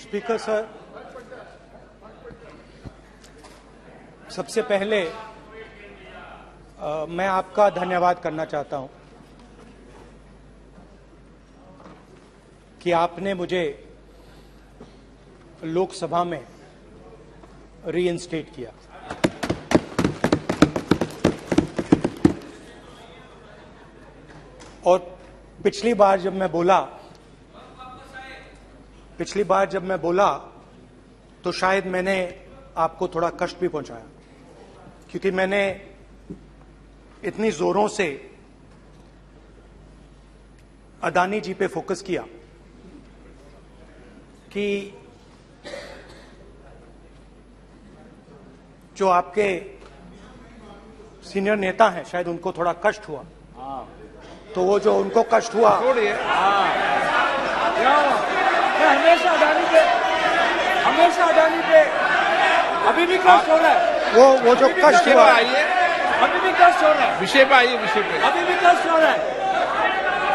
Speaker sir, सबसे पहले मैं आपका धन्यवाद करना चाहता हूं कि आपने मुझे लोकसभा में रीइंस्टेट किया। और पिछली बार जब मैं बोला तो शायद मैंने आपको थोड़ा कष्ट भी पहुंचाया, क्योंकि मैंने इतनी जोरों से अदानी जी पे फोकस किया कि जो आपके सीनियर नेता हैं शायद उनको थोड़ा कष्ट हुआ। तो वो जो उनको कष्ट हुआ, हमेशा अडानी पे अभी भी कष्ट हो रहा है। वो जो कष्ट हुआ, अभी भी कष्ट हो रहा है। विषय पे आइए, विषय पे। अभी भी कष्ट हो रहा है,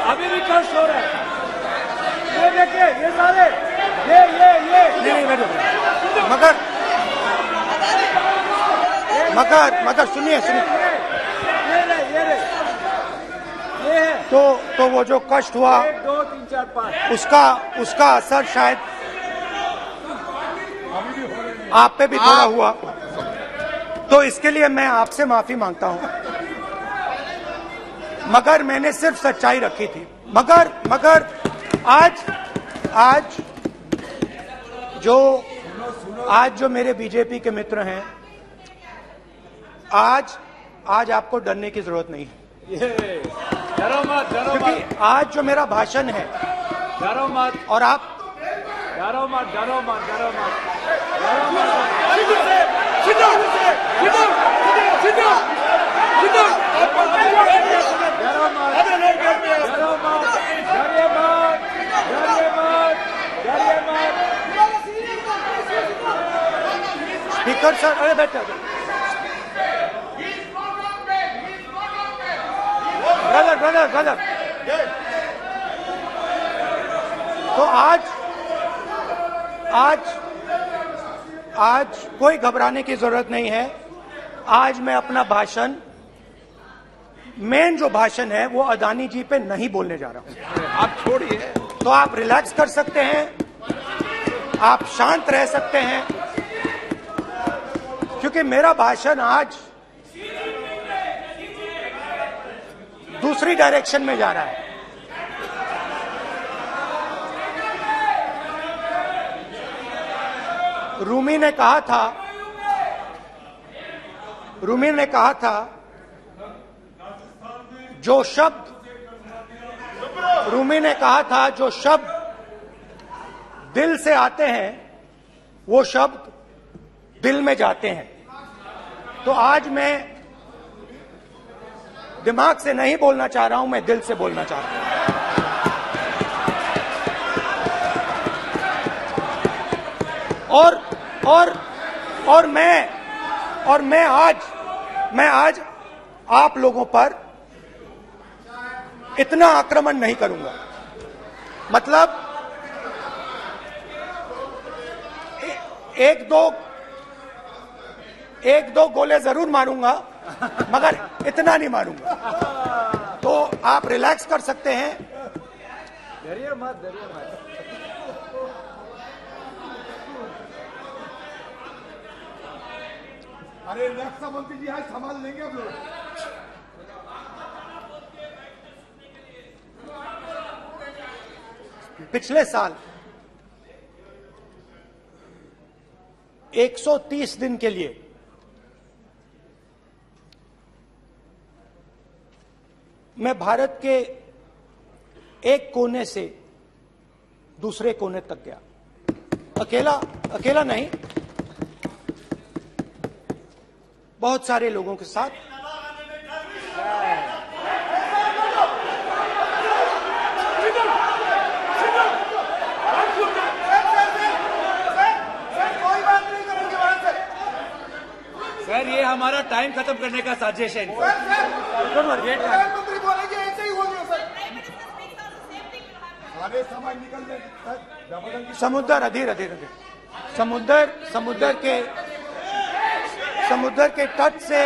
अभी भी कष्ट हो रहा है। ये देखिए, ये सारे नहीं मगर सुनिए तो वो जो कष्ट हुआ 1 2 3 4 5 उसका असर शायद आप पे भी थोड़ा हुआ। तो इसके लिए मैं आपसे माफी मांगता हूं, मगर मैंने सिर्फ सच्चाई रखी थी। मगर आज जो मेरे बीजेपी के मित्र हैं, आज आपको डरने की जरूरत नहीं है, डरो मत, क्योंकि आज जो मेरा भाषण है, डरो मत, और आप डरो मत। स्पीकर सर, अरे बैठो ब्रदर। तो आज कोई घबराने की जरूरत नहीं है। आज मैं अपना भाषण, मेन जो भाषण है वो अदानी जी पे नहीं बोलने जा रहा हूं। आप छोड़िए, तो आप रिलैक्स कर सकते हैं, आप शांत रह सकते हैं, क्योंकि मेरा भाषण आज दूसरी डायरेक्शन में जा रहा है। रूमी ने कहा था जो शब्द दिल से आते हैं वो शब्द दिल में जाते हैं। तो आज मैं दिमाग से नहीं बोलना चाह रहा हूं, मैं दिल से बोलना चाह रहा हूं। और मैं आज आप लोगों पर इतना आक्रमण नहीं करूंगा। मतलब एक दो गोले जरूर मारूंगा, मगर इतना नहीं मारूंगा। तो आप रिलैक्स कर सकते हैं। डरिए मत। अरे रक्षा मंत्री जी आज संभाल लेंगे आप लोग। पिछले साल 130 दिन के लिए मैं भारत के एक कोने से दूसरे कोने तक गया। अकेला नहीं, बहुत सारे लोगों के साथ। सर, ये हमारा टाइम खत्म करने का साजिश है। प्रधानमंत्री बोलेंगे ऐसे ही हो गया सर। सारे समय निकल गए। समुद्र अधीर अधीर अधीर समुद्र के तट से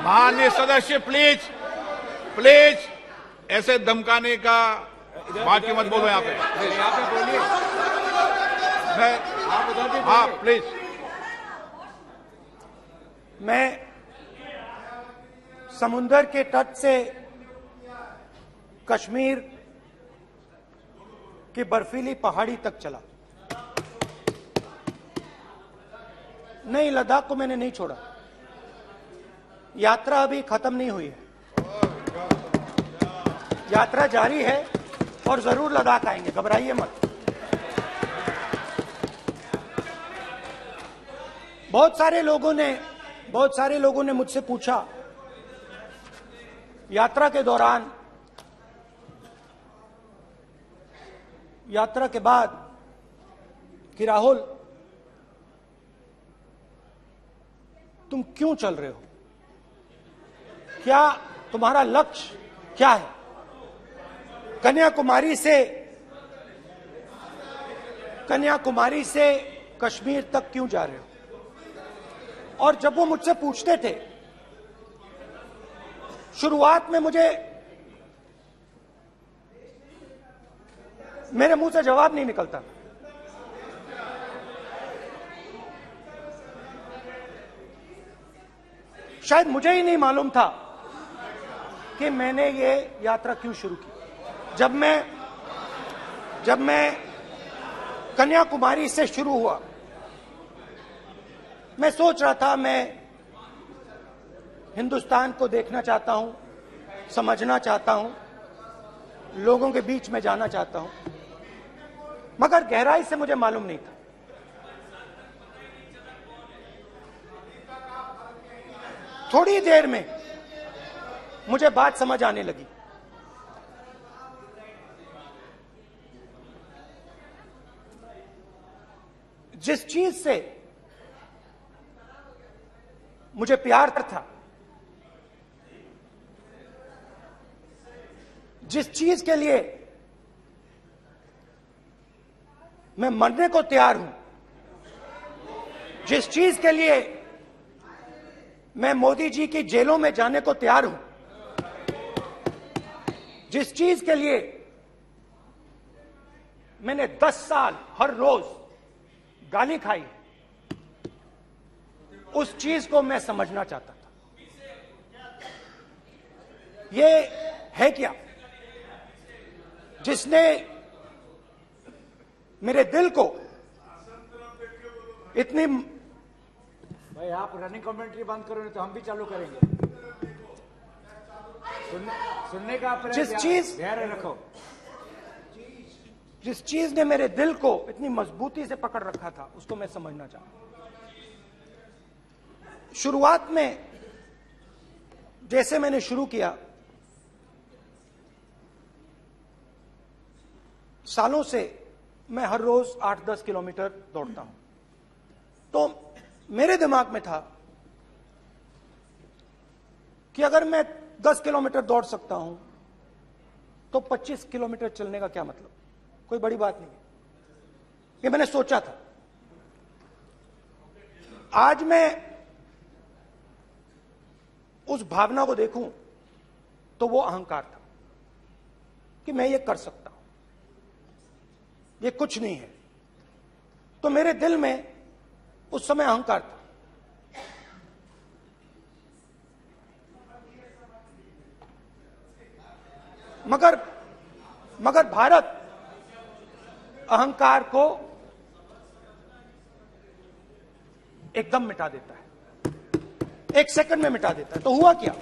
माननीय सदस्य प्लीज प्लीज ऐसे धमकाने का बात की मत बोलो यहाँ पे बोलिए। हाँ प्लीज। मैं समुद्र के तट से कश्मीर की बर्फीली पहाड़ी तक चला। नहीं, लद्दाख को मैंने नहीं छोड़ा। यात्रा अभी खत्म नहीं हुई है, यात्रा जारी है और जरूर लद्दाख आएंगे, घबराइए मत। बहुत सारे लोगों ने मुझसे पूछा यात्रा के दौरान, यात्रा के बाद कि राहुल तुम क्यों चल रहे हो, क्या तुम्हारा लक्ष्य क्या है, कन्याकुमारी से कश्मीर तक क्यों जा रहे हो। और जब वो मुझसे पूछते थे, शुरुआत में मेरे मुंह से जवाब नहीं निकलता। शायद मुझे ही नहीं मालूम था कि मैंने ये यात्रा क्यों शुरू की। जब मैं कन्याकुमारी से शुरू हुआ, मैं सोच रहा था मैं हिंदुस्तान को देखना चाहता हूं, समझना चाहता हूं, लोगों के बीच में जाना चाहता हूं, मगर गहराई से मुझे मालूम नहीं था। थोड़ी देर में मुझे बात समझ आने लगी। जिस चीज से मुझे प्यार था, जिस चीज के लिए मैं मरने को तैयार हूं, जिस चीज के लिए मैं मोदी जी की जेलों में जाने को तैयार हूं, जिस चीज के लिए मैंने 10 साल हर रोज गाली खाई, उस चीज को मैं समझना चाहता था। ये है क्या जिसने मेरे दिल को इतनी। भाई आप रनिंग कमेंट्री बंद करो, नहीं तो हम भी चालू करेंगे। सुनने का अपने धैर्य रखो। जिस चीज ने मेरे दिल को इतनी मजबूती से पकड़ रखा था, उसको मैं समझना चाहता। शुरुआत में जैसे मैंने शुरू किया, सालों से मैं हर रोज 8-10 किलोमीटर दौड़ता हूं, तो मेरे दिमाग में था कि अगर मैं 10 किलोमीटर दौड़ सकता हूं तो 25 किलोमीटर चलने का क्या मतलब, कोई बड़ी बात नहीं है। ये मैंने सोचा था। आज मैं उस भावना को देखूं तो वो अहंकार था कि मैं ये कर सकता हूं, ये कुछ नहीं है। तो मेरे दिल में उस समय अहंकार था। मगर भारत अहंकार को एकदम मिटा देता है, 1 सेकंड में मिटा देता है। तो हुआ क्या,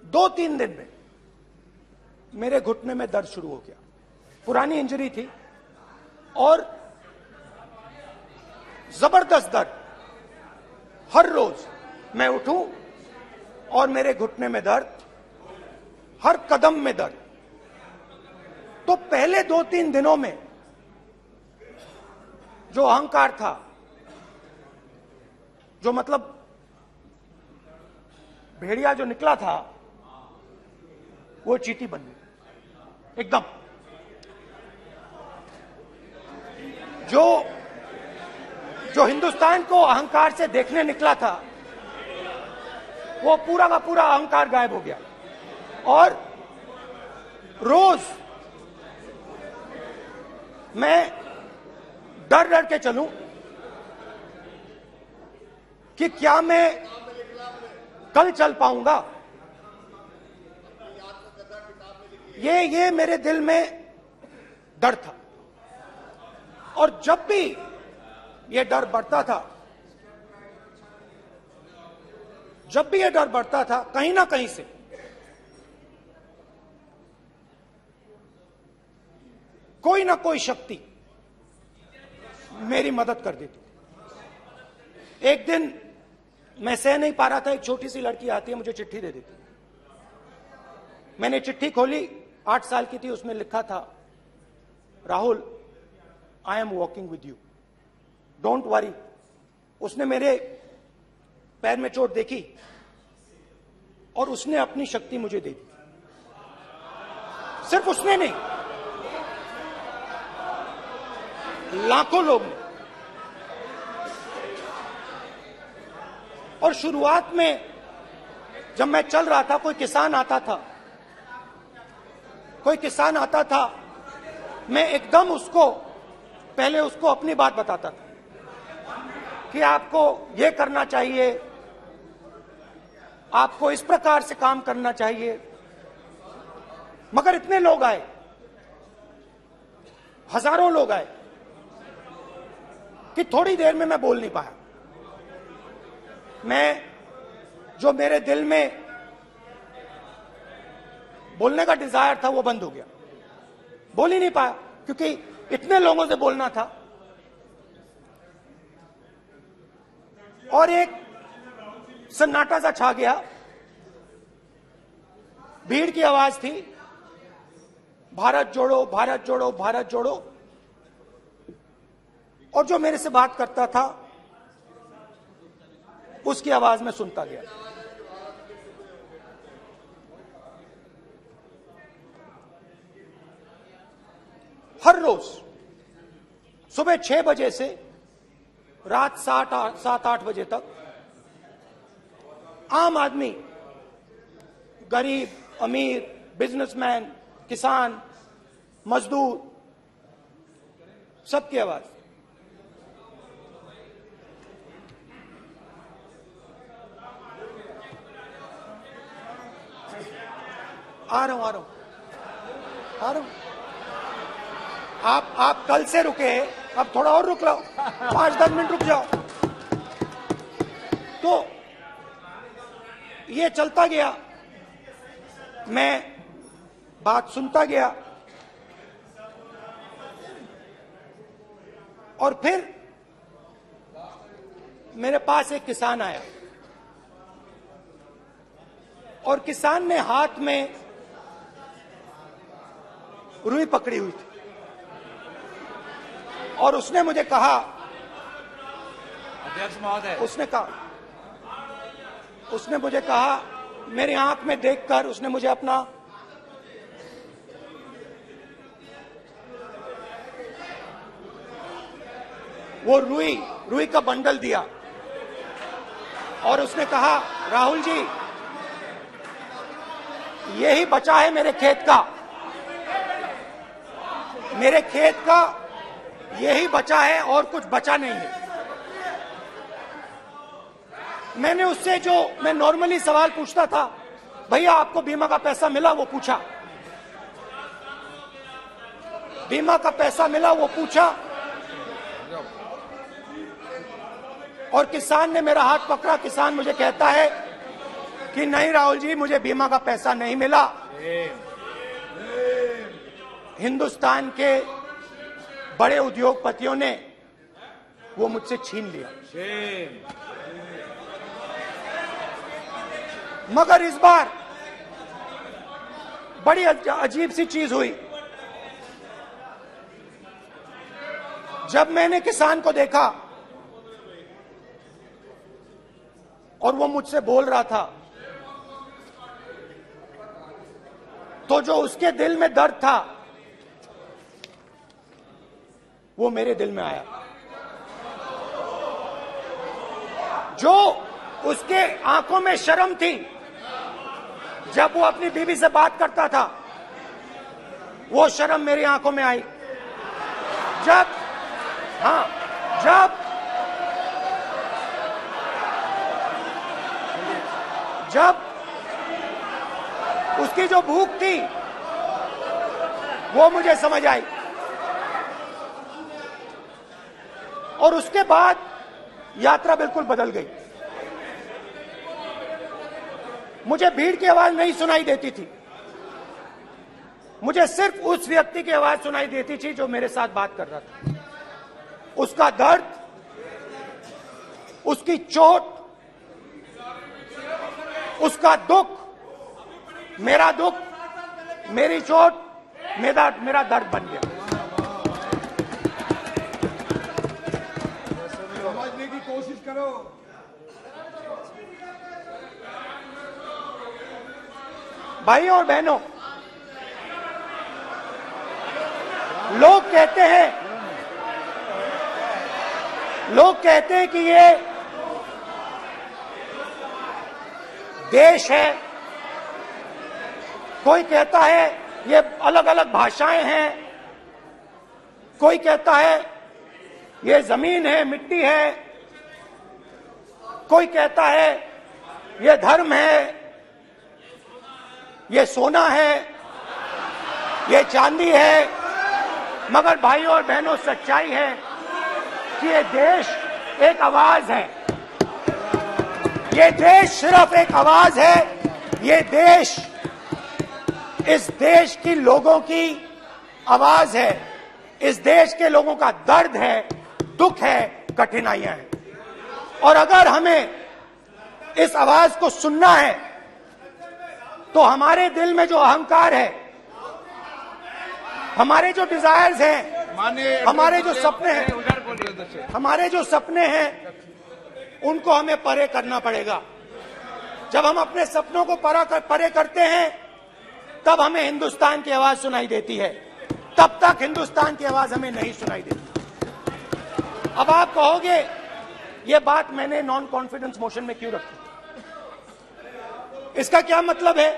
2-3 दिन में मेरे घुटने में दर्द शुरू हो गया। पुरानी इंजरी थी और जबरदस्त दर्द। हर रोज मैं उठूं और मेरे घुटने में दर्द, हर कदम में दर्द। तो पहले 2-3 दिनों में जो अहंकार था, जो मतलब भेड़िया जो निकला था, वो चींटी बन गई एकदम। जो हिंदुस्तान को अहंकार से देखने निकला था, वो पूरा का पूरा अहंकार गायब हो गया। और रोज मैं डर डर के चलूं कि क्या मैं कल चल पाऊंगा। ये मेरे दिल में डर था। और जब भी ये डर बढ़ता था, कहीं ना कहीं से कोई ना कोई शक्ति मेरी मदद कर देती। एक दिन मैं सह नहीं पा रहा था, एक छोटी सी लड़की आती है, मुझे चिट्ठी दे देती। मैंने चिट्ठी खोली, 8 साल की थी, उसमें लिखा था, Rahul, I am walking with you, don't worry. उसने मेरे पैर में चोट देखी और उसने अपनी शक्ति मुझे दे दी। सिर्फ उसने नहीं, लाखों लोग ने। और शुरुआत में जब मैं चल रहा था, कोई किसान आता था, मैं एकदम पहले उसको अपनी बात बताता था कि आपको ये करना चाहिए, आपको इस प्रकार से काम करना चाहिए। मगर इतने लोग आए, हजारों लोग आए, कि थोड़ी देर में मैं बोल नहीं पाया। जो मेरे दिल में बोलने का डिजायर था, वो बंद हो गया। बोल ही नहीं पाया, क्योंकि इतने लोगों से बोलना था। और एक सन्नाटा सा छा गया, भीड़ की आवाज थी, भारत जोड़ो, भारत जोड़ो, भारत जोड़ो। और जो मेरे से बात करता था, उसकी आवाज में सुनता गया। हर रोज सुबह 6 बजे से रात 7-8 बजे तक आम आदमी, गरीब, अमीर, बिजनेसमैन, किसान, मजदूर, सबकी आवाज। आ रहा हूं। आप कल से रुके, अब थोड़ा और रुक लो, 5-10 मिनट रुक जाओ। तो ये चलता गया, मैं बात सुनता गया। और फिर मेरे पास एक किसान आया, और किसान ने हाथ में रुई पकड़ी हुई थी, और उसने मुझे कहा, अध्यक्ष महोदय, उसने मुझे कहा, मेरी आंख में देखकर उसने मुझे अपना वो रुई का बंडल दिया, और उसने कहा, राहुल जी, यही बचा है मेरे खेत का यही बचा है, और कुछ बचा नहीं है। मैंने उससे, जो मैं नॉर्मली सवाल पूछता था, भैया आपको बीमा का पैसा मिला, वो पूछा। बीमा का पैसा मिला, वो पूछा। और किसान ने मेरा हाथ पकड़ा। किसान मुझे कहता है कि नहीं राहुल जी, मुझे बीमा का पैसा नहीं मिला, हिंदुस्तान के बड़े उद्योगपतियों ने वो मुझसे छीन लिया। मगर इस बार बड़ी अजीब सी चीज हुई। जब मैंने किसान को देखा और वो मुझसे बोल रहा था, तो जो उसके दिल में दर्द था वो मेरे दिल में आया। जो उसके आंखों में शर्म थी जब वो अपनी बीवी से बात करता था, वो शर्म मेरी आंखों में आई। जब उसकी जो भूख थी वो मुझे समझ आई। और उसके बाद यात्रा बिल्कुल बदल गई। मुझे भीड़ की आवाज नहीं सुनाई देती थी, मुझे सिर्फ उस व्यक्ति की आवाज सुनाई देती थी जो मेरे साथ बात कर रहा था। उसका दर्द, उसकी चोट, उसका दुख, मेरा दुख, मेरी चोट, मेरा दर्द बन गया। समझने की कोशिश करो। भाइयों और बहनों, लोग कहते हैं कि ये देश है, कोई कहता है ये अलग अलग भाषाएं हैं, कोई कहता है ये जमीन है, मिट्टी है, कोई कहता है ये धर्म है, ये सोना है, ये चांदी है। मगर भाइयों और बहनों, सच्चाई है कि ये देश एक आवाज है। ये देश सिर्फ एक आवाज है। ये देश, इस देश की लोगों की आवाज है। इस देश के लोगों का दर्द है, दुख है, कठिनाइयां हैं। और अगर हमें इस आवाज को सुनना है तो हमारे दिल में जो अहंकार है, हमारे जो डिजायर्स हैं, हमारे जो सपने हैं, उनको हमें परे करना पड़ेगा। जब हम अपने सपनों को परे करते हैं तब हमें हिंदुस्तान की आवाज सुनाई देती है, तब तक हिंदुस्तान की आवाज हमें नहीं सुनाई देती। अब आप कहोगे ये बात मैंने नॉन कॉन्फिडेंस मोशन में क्यों रखी? इसका क्या मतलब है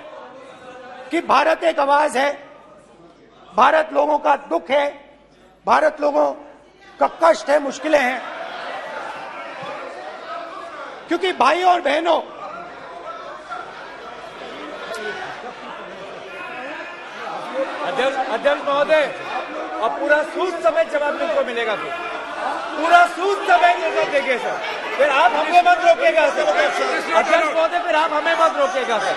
कि भारत एक आवाज है, भारत लोगों का दुख है, भारत लोगों का कष्ट है, मुश्किलें हैं। क्योंकि भाइयों और बहनों, अध्यक्ष महोदय, अब पूरा सूद समय जवाब तुमको मिलेगा, फिर पूरा सूद समय देंगे सर। फिर आप हमें मत रोकेगा सर। अध्यक्ष महोदय, फिर आप हमें मत रोकेगा सर।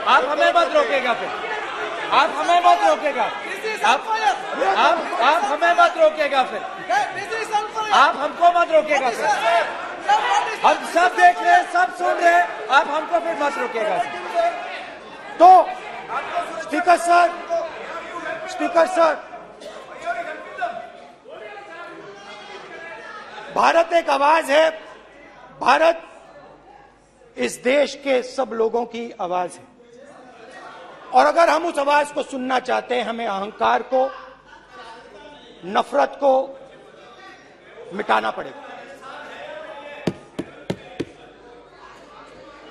आप हमें मत रोकेगा, फिर आप हमें मत रोकेगा, आप हमें मत रोकेगा, फिर आप हमको मत रोकेगा सर। हम सब देख रहे हैं, सब सुन रहे हैं, आप हमको फिर मत रोकेगा सर। तो स्पीकर सर, भारत एक आवाज है। भारत इस देश के सब लोगों की आवाज है। और अगर हम उस आवाज को सुनना चाहते हैं, हमें अहंकार को, नफरत को मिटाना पड़ेगा।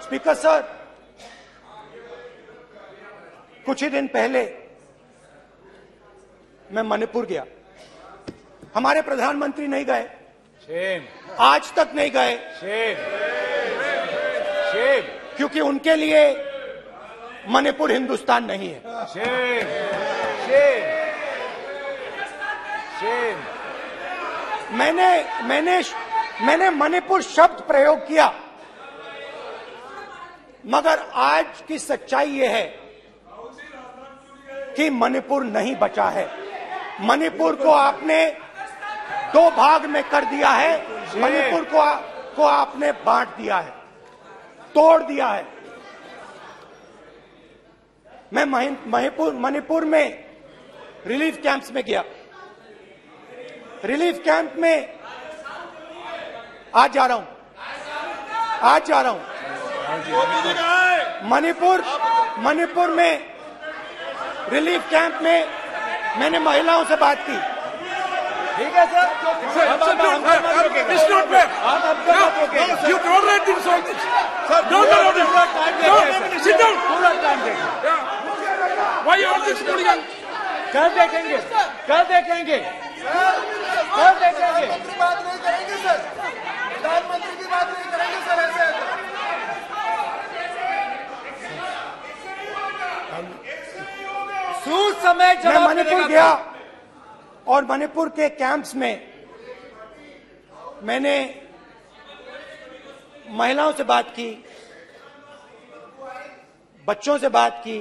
स्पीकर सर, कुछ ही दिन पहले मैं मणिपुर गया। हमारे प्रधानमंत्री नहीं गए, आज तक नहीं गए, क्योंकि उनके लिए मणिपुर हिंदुस्तान नहीं है। मैंने मणिपुर शब्द प्रयोग किया, मगर आज की सच्चाई यह है कि मणिपुर नहीं बचा है। मणिपुर को आपने दो भाग में कर दिया है। मणिपुर को आपने बांट दिया है, तोड़ दिया है। मैं मणिपुर में रिलीफ कैंप्स में गया। रिलीफ कैंप में आज जा रहा हूं, मणिपुर में रिलीफ कैंप में मैंने महिलाओं से बात की। ठीक है सर, आप हमको मत रोकिएगा। आप हमको मत रोकिएगा। You don't let him solve this. Sir, पूरा टाइम देखेंगे, sit down. पूरा टाइम देखेंगे। Why you are excluding? कल देखेंगे, कल देखेंगे, कल देखेंगे। बात नहीं करेंगे सर, प्रधानमंत्री की बात नहीं करेंगे सर ऐसे। सूद समय मैं जवाब मणिपुर मिलेगा। गया और मणिपुर के कैंप्स में मैंने महिलाओं से बात की, बच्चों से बात की,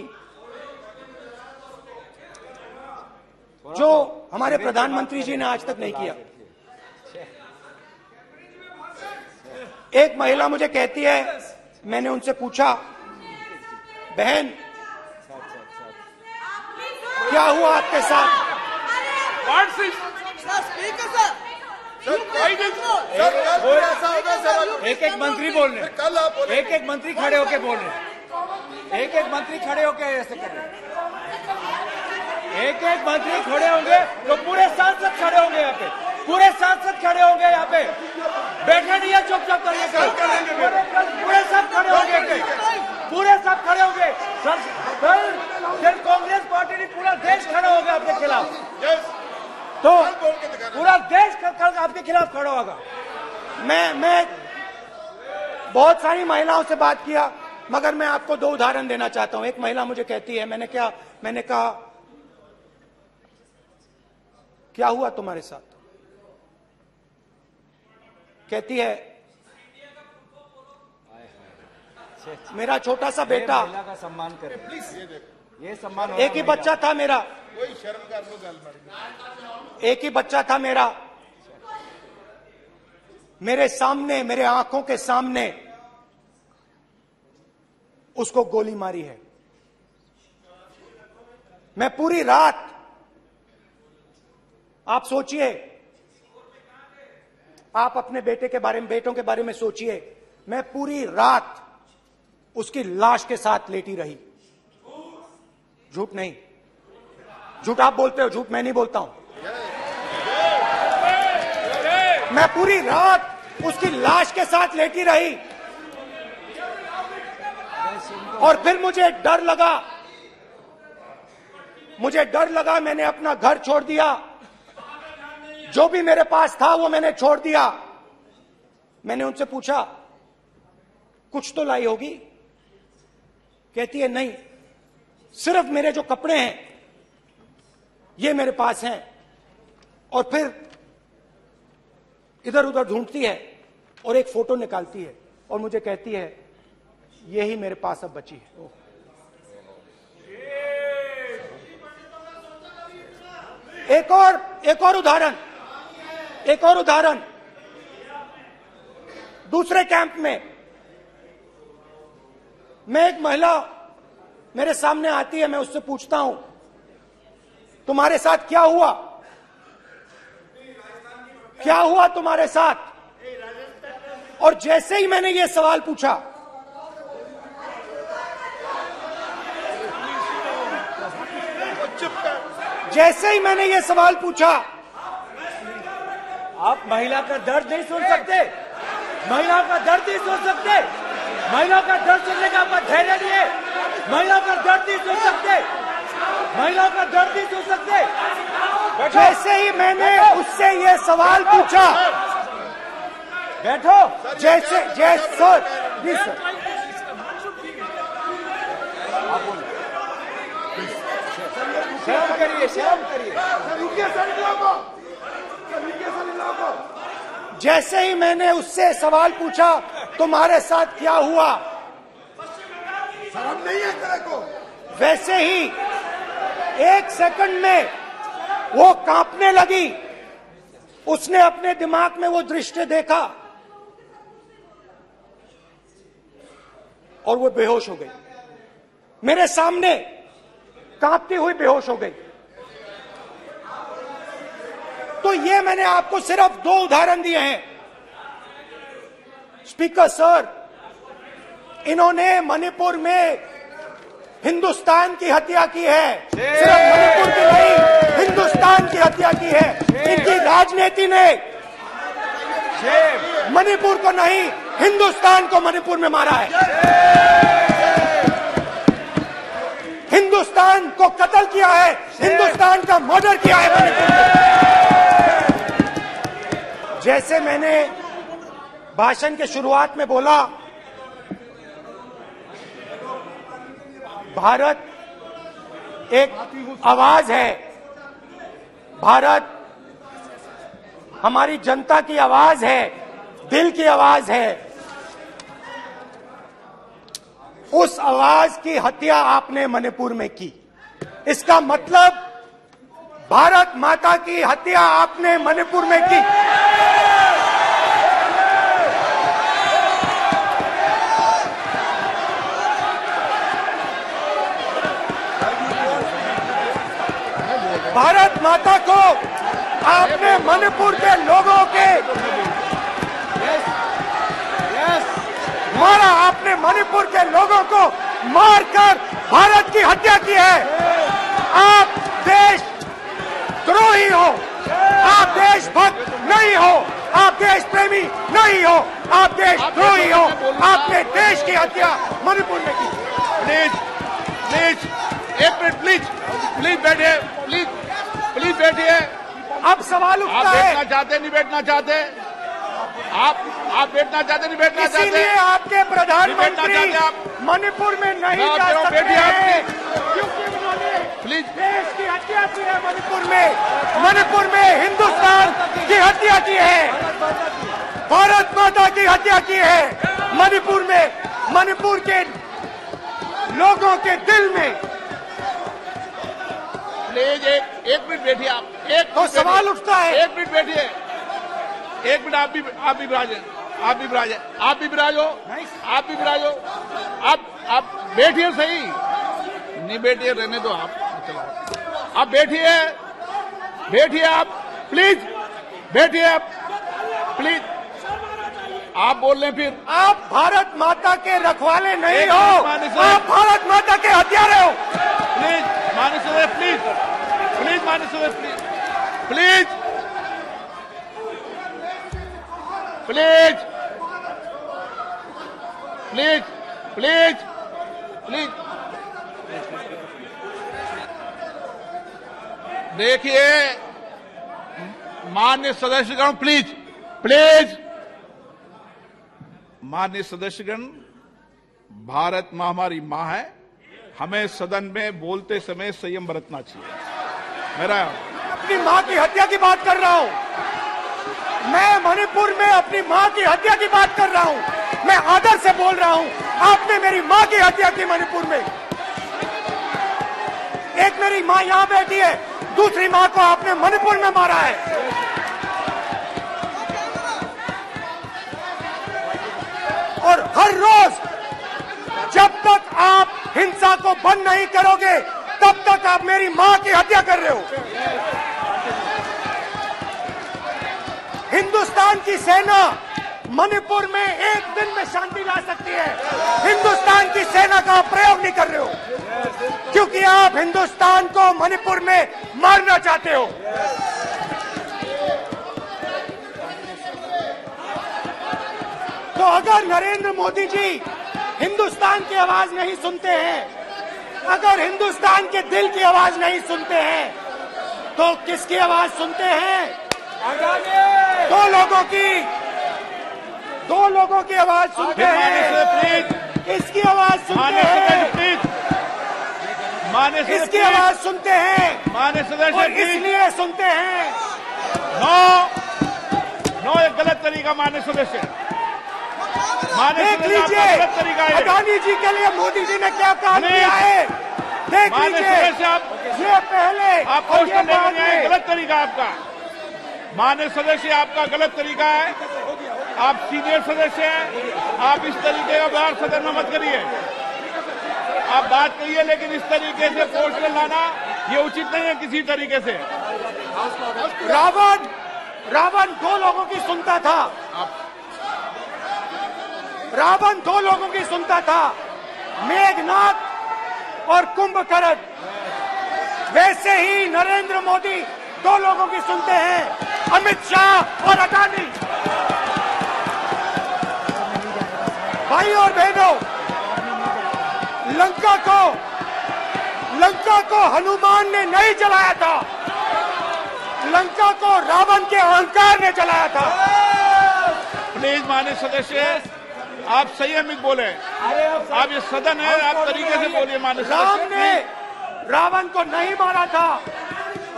जो हमारे प्रधानमंत्री जी ने आज तक नहीं किया। एक महिला मुझे कहती है, मैंने उनसे पूछा, बहन क्या हुआ आपके साथ? एक एक मंत्री बोल रहे हैं, एक एक मंत्री खड़े होके बोल रहे हैं, एक एक मंत्री खड़े होके ऐसे कर रहे हैं, एक एक मंत्री खड़े होंगे तो पूरे सांसद खड़े होंगे यहाँ पे, पूरे सांसद खड़े होंगे यहाँ पे। बैठे नहीं है, चुपचाप करिए, पूरे सब खड़े होंगे, पूरे सब खड़े होंगे। कल कांग्रेस पार्टी ने पूरा देश खड़ा होगा आपके खिलाफ, तो पूरा देश कल आपके खिलाफ खड़ा होगा। मैं बहुत सारी महिलाओं से बात किया, मगर मैं आपको दो उदाहरण देना चाहता हूं। एक महिला मुझे कहती है, मैंने कहा क्या हुआ तुम्हारे साथ? कहती है, मेरा छोटा सा बेटा, महिला का सम्मान करें प्लीज, ये सम्मान। एक ही बच्चा था मेरा, कोई शर्म कर लो गल एक ही बच्चा था मेरा, मेरे सामने, मेरे आंखों के सामने उसको गोली मारी है। मैं पूरी रात, आप सोचिए, आप अपने बेटों के बारे में सोचिए, मैं पूरी रात उसकी लाश के साथ लेटी रही। झूठ नहीं, झूठ आप बोलते हो, झूठ मैं नहीं बोलता हूं। मैं पूरी रात उसकी लाश के साथ लेटी रही और फिर मुझे डर लगा, मैंने अपना घर छोड़ दिया, जो भी मेरे पास था वो मैंने छोड़ दिया। मैंने उनसे पूछा, कुछ तो लाई होगी? कहती है, नहीं, सिर्फ मेरे जो कपड़े हैं ये मेरे पास हैं। और फिर इधर उधर ढूंढती है और एक फोटो निकालती है और मुझे कहती है, यही मेरे पास अब बची है। एक और उदाहरण, दूसरे कैंप में मैं, एक महिला मेरे सामने आती है, मैं उससे पूछता हूं, तुम्हारे साथ क्या हुआ? क्या हुआ तुम्हारे साथ? और जैसे ही मैंने ये सवाल पूछा, आप महिला का दर्द नहीं सुन सकते, महिला का दर्द नहीं सुन सकते, महिला का दर्द सुनने का आपका धैर्य नहीं है, महिला का दर्द नहीं सुन सकते, महिला का दर्द नहीं सुन सकते। जैसे ही मैंने उससे ये सवाल पूछा, बैठो, जैसे सर, प्लीज सर, शर्म करिए। जैसे ही मैंने उससे सवाल पूछा, तुम्हारे साथ क्या हुआ, शर्म नहीं है तेरे को? वैसे ही 1 सेकंड में वो कांपने लगी। उसने अपने दिमाग में वो दृश्य देखा और वो बेहोश हो गई। मेरे सामने कांपती हुई बेहोश हो गई। तो ये मैंने आपको सिर्फ 2 उदाहरण दिए हैं। स्पीकर सर, इन्होंने मणिपुर में हिंदुस्तान की हत्या की है, सिर्फ मणिपुर की नहीं, हिंदुस्तान की हत्या की है। इनकी राजनीति ने मणिपुर को नहीं, हिंदुस्तान को मणिपुर में मारा है। हिंदुस्तान को कत्ल किया है, हिंदुस्तान का मर्डर किया है मणिपुर में। जैसे मैंने भाषण के शुरुआत में बोला, भारत एक आवाज है, भारत हमारी जनता की आवाज है, दिल की आवाज है। उस आवाज की हत्या आपने मणिपुर में की। इसका मतलब भारत माता की हत्या आपने मणिपुर में की। भारत माता को आपने मणिपुर के लोगों के मारा, आपने मणिपुर के लोगों को मारकर भारत की हत्या की है। आप देश द्रोही हो, आप देशभक्त नहीं हो, आप देश प्रेमी नहीं हो, आप देशद्रोही हो। आपने देश की हत्या मणिपुर में की। प्लीज प्लीज एक मिनट, प्लीज प्लीज बैठिए, प्लीज प्लीज बैठिए। अब सवाल उठता आप है, बैठना चाहते नहीं बैठना चाहते, आप बैठना चाहते नहीं बैठना चाहते, इसीलिए आपके प्रधानमंत्री मणिपुर में नहीं जा सकते हैं, क्योंकि उन्होंने प्लीज देश की हत्या की है। मणिपुर में हिंदुस्तान की हत्या की है, भारत माता की हत्या की है। मणिपुर में, मणिपुर के लोगों के दिल में। प्लीज एक मिनट बैठिए आप, एक तो सवाल उठता है, एक मिनट बैठिए, एक मिनट। आप भी विराजे, आप भी विराजे, आप भी विराजो, आप भी विराजो। आप बैठिए सही, नहीं बैठिए रहने दो आप, चलो आप बैठिए, बैठिए आप, प्लीज बैठिए आप, प्लीज। आप बोल रहे हैं फिर आप भारत माता के रखवाले नहीं हो, आप भारत माता के हत्यारे हो। प्लीज माननीय सदस्य, प्लीज प्लीज माननीय सदस्य, please please please please please. देखिए माननीय सदस्यगण, प्लीज प्लीज। माननीय सदस्यगण, भारत मां हमारी मां है, हमें सदन में बोलते समय संयम बरतना चाहिए। मेरा अपनी मां की हत्या की बात कर रहा हूं, मैं मणिपुर में अपनी मां की हत्या की बात कर रहा हूं, मैं आदर से बोल रहा हूं। आपने मेरी मां की हत्या की मणिपुर में। एक मेरी मां यहां बैठी है, दूसरी मां को आपने मणिपुर में मारा है। और हर रोज जब तक आप हिंसा को बंद नहीं करोगे, तब तक आप मेरी मां की हत्या कर रहे हो। हिंदुस्तान की सेना मणिपुर में एक दिन में शांति ला सकती है, हिंदुस्तान की सेना का आप प्रयोग नहीं कर रहे हो, क्योंकि आप हिंदुस्तान को मणिपुर में मारना चाहते हो। तो अगर नरेंद्र मोदी जी हिंदुस्तान की आवाज नहीं सुनते हैं, अगर हिंदुस्तान के दिल की आवाज नहीं सुनते हैं, तो किसकी आवाज सुनते हैं? दो लोगों की आवाज सुनते हैं। किसकी आवाज सुनते हैं? किसकी आवाज सुनते हैं? माननीय सदस्य, और इसलिए सुनते हैं। नो एक गलत तरीका माननीय सदस्य, देख लीजिए गलत तरीका है। अडानी जी के लिए मोदी जी ने क्या काम किया है, देख लीजिए। ये पहले आप क्वेश्चन लेकर आए, गलत तरीका आपका। माननीय सदस्य, आपका गलत तरीका है, आप सीनियर सदस्य हैं, आप इस तरीके का व्यवहार सदन में मत करिए। आप बात करिए, लेकिन इस तरीके से पोस्टर लाना ये उचित नहीं है किसी तरीके से। रावण दो लोगों की सुनता था। रावण दो लोगों की सुनता था, मेघनाथ और कुंभकर्ण। वैसे ही नरेंद्र मोदी दो लोगों की सुनते हैं, अमित शाह और अडानी। भाई और बहनों, लंका को हनुमान ने नहीं जलाया था, लंका को रावण के अहंकार ने जलाया था। प्लीज माननीय सदस्य, आप संयमित बोले। आप ये सदन है, आप तरीके से बोलिए। माननीय राम ने रावण को नहीं मारा था,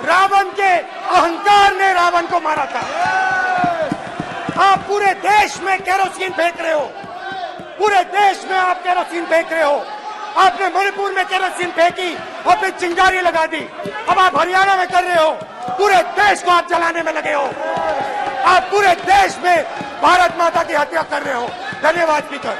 रावण के अहंकार ने रावण को मारा था। आप पूरे देश में केरोसिन फेंक रहे हो, पूरे देश में आप केरोसिन फेंक रहे हो। आपने मणिपुर में केरोसिन फेंकी, आपने चिंगारी लगा दी। अब आप हरियाणा में कर रहे हो, पूरे देश को आप जलाने में लगे हो। आप पूरे देश में भारत माता की हत्या कर रहे हो। धन्यवाद स्पीकर।